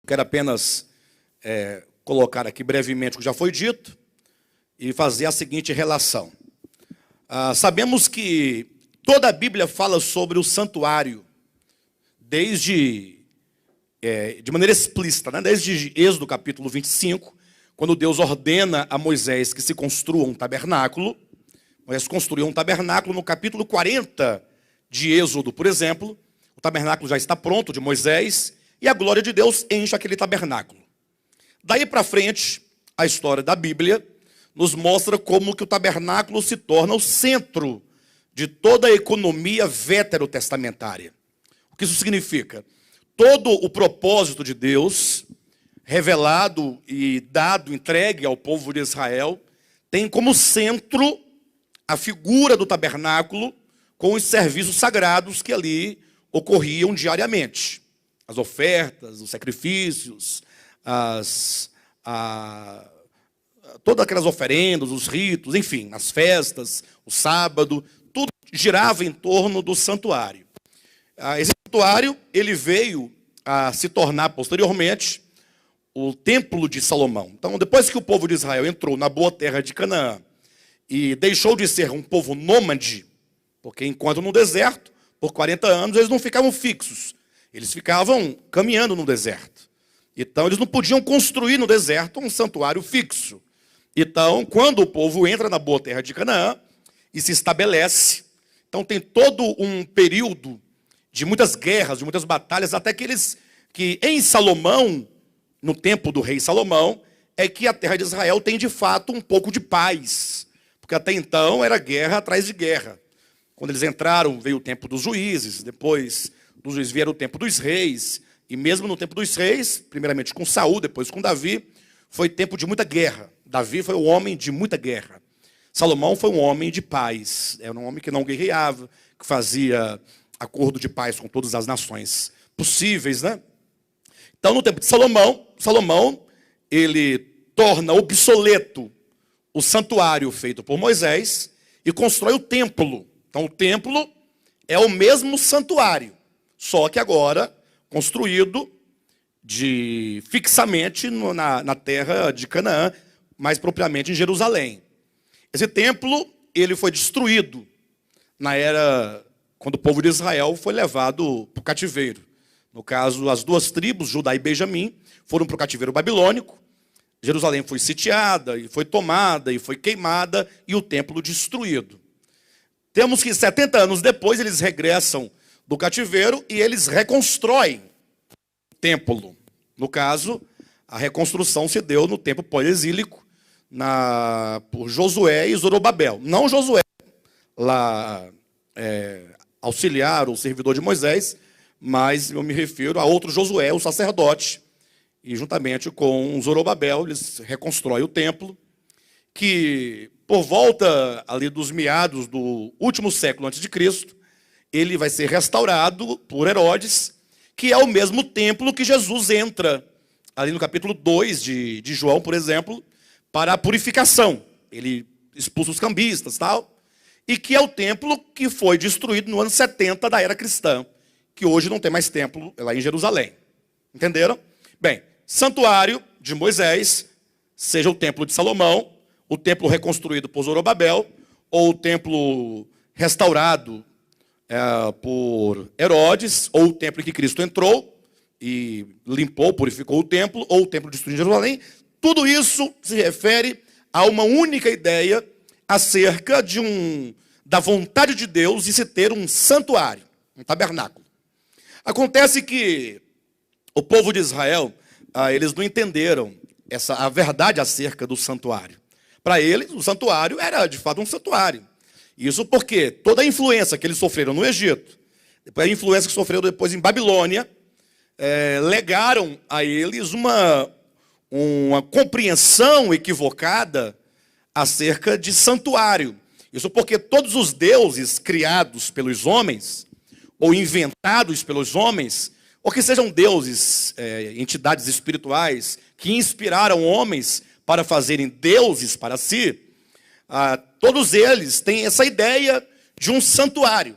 Quero apenas colocar aqui brevemente o que já foi dito e fazer a seguinte relação. Sabemos que toda a Bíblia fala sobre o santuário, de maneira explícita, né? Desde Êxodo capítulo 25, quando Deus ordena a Moisés que se construa um tabernáculo. Moisés construiu um tabernáculo no capítulo 40 de Êxodo, por exemplo. O tabernáculo já está pronto de Moisés e a glória de Deus enche aquele tabernáculo. Daí para frente, a história da Bíblia nos mostra como que o tabernáculo se torna o centro de toda a economia veterotestamentária. O que isso significa? Todo o propósito de Deus, revelado e dado, entregue ao povo de Israel, tem como centro a figura do tabernáculo com os serviços sagrados que ali ocorriam diariamente. As ofertas, os sacrifícios, todas aquelas oferendas, os ritos, enfim, as festas, o sábado, tudo girava em torno do santuário. Esse santuário, ele veio a se tornar posteriormente o templo de Salomão. Então, depois que o povo de Israel entrou na boa terra de Canaã e deixou de ser um povo nômade, porque enquanto no deserto, por 40 anos, eles não ficavam fixos. Eles ficavam caminhando no deserto. Então, eles não podiam construir no deserto um santuário fixo. Então, quando o povo entra na boa terra de Canaã e se estabelece, então tem todo um período de muitas guerras, de muitas batalhas, até que em Salomão, no tempo do rei Salomão, é que a terra de Israel tem de fato um pouco de paz. Porque até então era guerra atrás de guerra. Quando eles entraram, veio o tempo dos juízes, depois dos juízes vieram o tempo dos reis, e mesmo no tempo dos reis, primeiramente com Saul, depois com Davi, foi tempo de muita guerra. Davi foi um homem de muita guerra. Salomão foi um homem de paz, era um homem que não guerreava, que fazia acordo de paz com todas as nações possíveis, né? Então, no tempo de Salomão, ele torna obsoleto o santuário feito por Moisés e constrói o templo. Então, o templo é o mesmo santuário, só que agora construído fixamente na terra de Canaã, mais propriamente em Jerusalém. Esse templo, ele foi destruído quando o povo de Israel foi levado para o cativeiro. No caso, as duas tribos, Judá e Benjamim, foram para o cativeiro babilônico. Jerusalém foi sitiada, e foi tomada, e foi queimada, e o templo destruído. Temos que 70 anos depois eles regressam do cativeiro e eles reconstroem o templo. No caso, a reconstrução se deu no tempo pós-exílico por Josué e Zorobabel. Não Josué, lá auxiliar ou servidor de Moisés, mas eu me refiro a outro Josué, o sacerdote, e juntamente com Zorobabel eles reconstroem o templo, que por volta ali dos meados do último século antes de Cristo, ele vai ser restaurado por Herodes, que é o mesmo templo que Jesus entra, ali no capítulo 2 de João, por exemplo, para a purificação. Ele expulsa os cambistas, tal, e que é o templo que foi destruído no ano 70 da era cristã, que hoje não tem mais templo lá em Jerusalém. Entenderam? Bem, santuário de Moisés, seja o templo de Salomão, o templo reconstruído por Zorobabel, ou o templo restaurado por Herodes, ou o templo em que Cristo entrou e limpou, purificou o templo, ou o templo destruído em Jerusalém, tudo isso se refere a uma única ideia acerca da vontade de Deus de se ter um santuário, um tabernáculo. Acontece que o povo de Israel, eles não entenderam a verdade acerca do santuário. Para eles, o santuário era, de fato, um santuário. Isso porque toda a influência que eles sofreram no Egito, depois a influência que sofreram depois em Babilônia, legaram a eles uma compreensão equivocada acerca de santuário. Isso porque todos os deuses criados pelos homens, ou inventados pelos homens, ou que sejam deuses, entidades espirituais, que inspiraram homens para fazerem deuses para si, todos eles têm essa ideia de um santuário.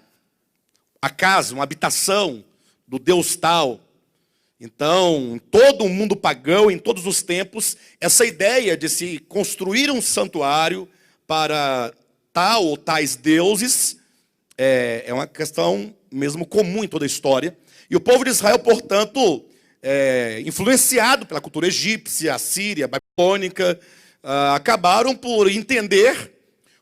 A casa, uma habitação do Deus tal. Então, em todo o mundo pagão, em todos os tempos, essa ideia de se construir um santuário para tal ou tais deuses é uma questão mesmo comum em toda a história. E o povo de Israel, portanto, influenciado pela cultura egípcia, assíria, babilônica, acabaram por entender,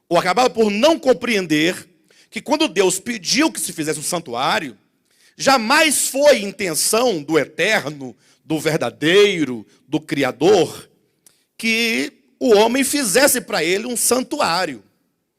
ou acabaram por não compreender, que quando Deus pediu que se fizesse um santuário, jamais foi intenção do eterno, do verdadeiro, do Criador, que o homem fizesse para ele um santuário.